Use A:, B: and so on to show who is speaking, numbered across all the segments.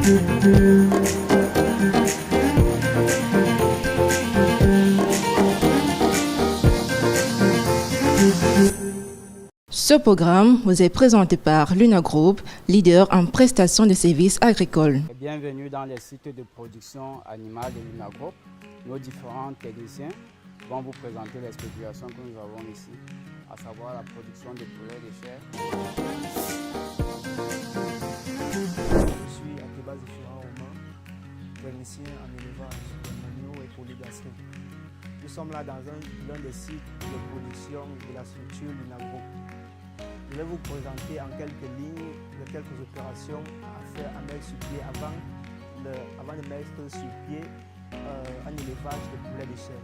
A: Ce programme vous est présenté par Luna Group, leader en prestation de services agricoles.
B: Bienvenue dans les sites de production animale de Luna Group. Nos différents techniciens vont vous présenter les spéculations que nous avons ici, à savoir la production de poulet de chair.
C: Je suis Akiba Zefira Romain, technicien en élevage, mono et polygastrique. Nous sommes là dans l'un des sites de production de la structure Luna Group. Je vais vous présenter en quelques lignes les quelques opérations à faire, à mettre sur pied avant de mettre sur pied un élevage de poulet de chair.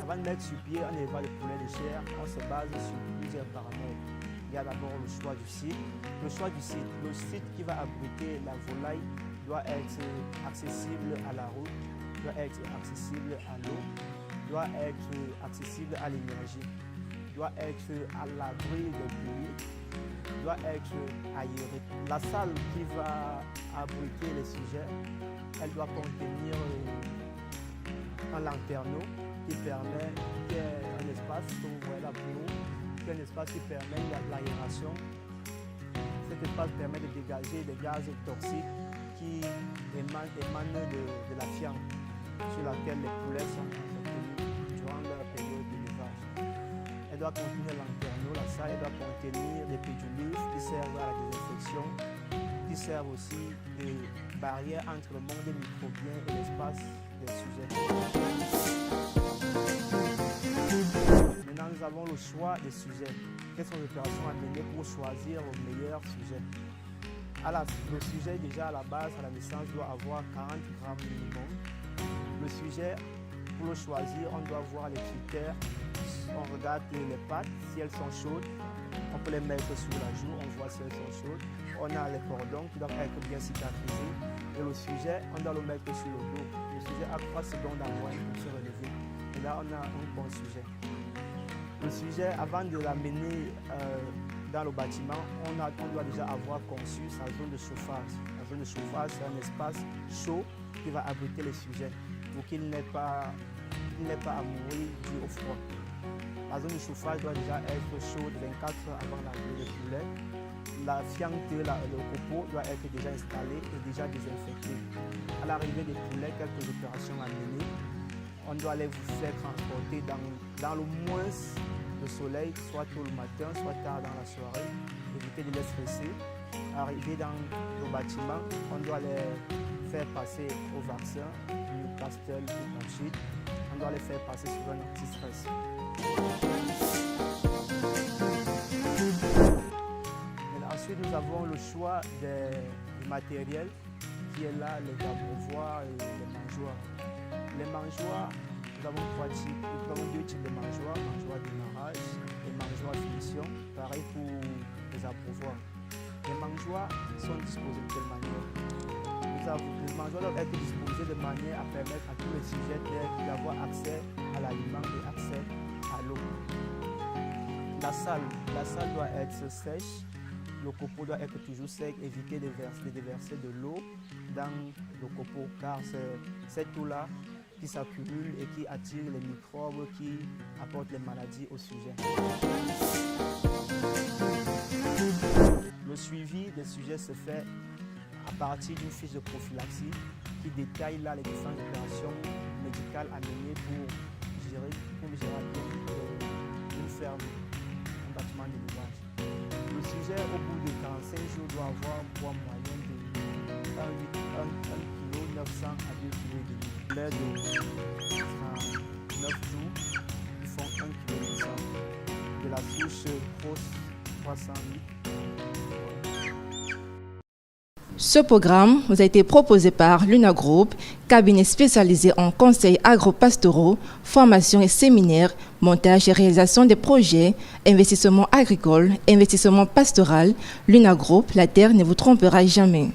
C: Avant de mettre sur pied un élevage de poulet de chair, on se base sur plusieurs paramètres. Il y a d'abord le choix du site. Le choix du site. Le site qui va abriter la volaille doit être accessible à la route, doit être accessible à l'eau, doit être accessible à l'énergie, doit être à l'abri des pluies, doit être aéré. La salle qui va abriter les sujets, elle doit contenir un lanterneau qui permet qu'il y ait un espace, comme vous voyez là pour nous, qu'il y ait un espace qui permet l'aération. Cet espace permet de dégager des gaz toxiques qui émanent de la fiente sur laquelle les poulets sont contenus durant leur période d'élevage. Elle doit contenir lanterneau, la salle, elle doit contenir des pédulures qui servent à la désinfection, qui servent aussi de barrière entre le monde microbien et l'espace des sujets. Maintenant, nous avons le choix des sujets. Quelles sont les opérations à mener pour choisir le meilleur sujet? Le sujet, déjà à la base, à la naissance, doit avoir 40 grammes minimum. Le sujet, pour le choisir, on doit voir les critères. On regarde les pattes, si elles sont chaudes. On peut les mettre sur la joue, on voit si elles sont chaudes. On a les cordons qui doivent être bien cicatrisés. Et le sujet, on doit le mettre sur le dos. Le sujet a 3 secondes à moins pour se relever. Et là, on a un bon sujet. Le sujet, avant de l'amener dans le bâtiment, on doit déjà avoir conçu sa zone de chauffage. La zone de chauffage, c'est un espace chaud qui va abriter les sujets pour qu'il n'ait pas à mourir dû au froid. La zone de chauffage doit déjà être chaude 24 heures avant l'arrivée des poulets. La fiente, le copeau doit être déjà installé et déjà désinfecté. À l'arrivée des poulets, quelques opérations à mener. On doit les vous faire transporter dans le moins de soleil, soit tôt le matin, soit tard dans la soirée, éviter de les stresser. Arriver dans le bâtiment, on doit les faire passer au vaccin, Newcastle ou Conchite. On doit les faire passer sur un anti-stress. Ensuite, nous avons le choix du matériel qui est là, les abreuvoirs et les mangeoires. Les mangeoires, nous avons 2 types de mangeoires, mangeoires de démarrage et mangeoires finition, pareil pour les abreuvoirs. Les mangeoires sont disposés de telle manière. Les mangeoires doivent être disposés de manière à permettre à tous les sujets d'avoir accès à l'aliment et accès à l'eau. La salle doit être sèche, le copeau doit être toujours sec, éviter de déverser de l'eau dans le copeau car c'est cette eau-là qui s'accumule et qui attire les microbes qui apportent les maladies au sujet. Le suivi des sujets se fait à partir d'une fiche de prophylaxie qui détaille là les différentes opérations médicales à mener pour gérer une ferme, un bâtiment d'élevage. Le sujet, au bout de 45 jours, doit avoir un poids moyen de 1,9 kg à 2,5 kg. Les de 9 jours, ils font 1,8 kg. De la souche grosse 300 litres.
A: Ce programme vous a été proposé par Luna Group, cabinet spécialisé en conseils agro-pastoraux, formation et séminaires, montage et réalisation des projets, investissement agricole, investissement pastoral. Luna Group, la terre ne vous trompera jamais.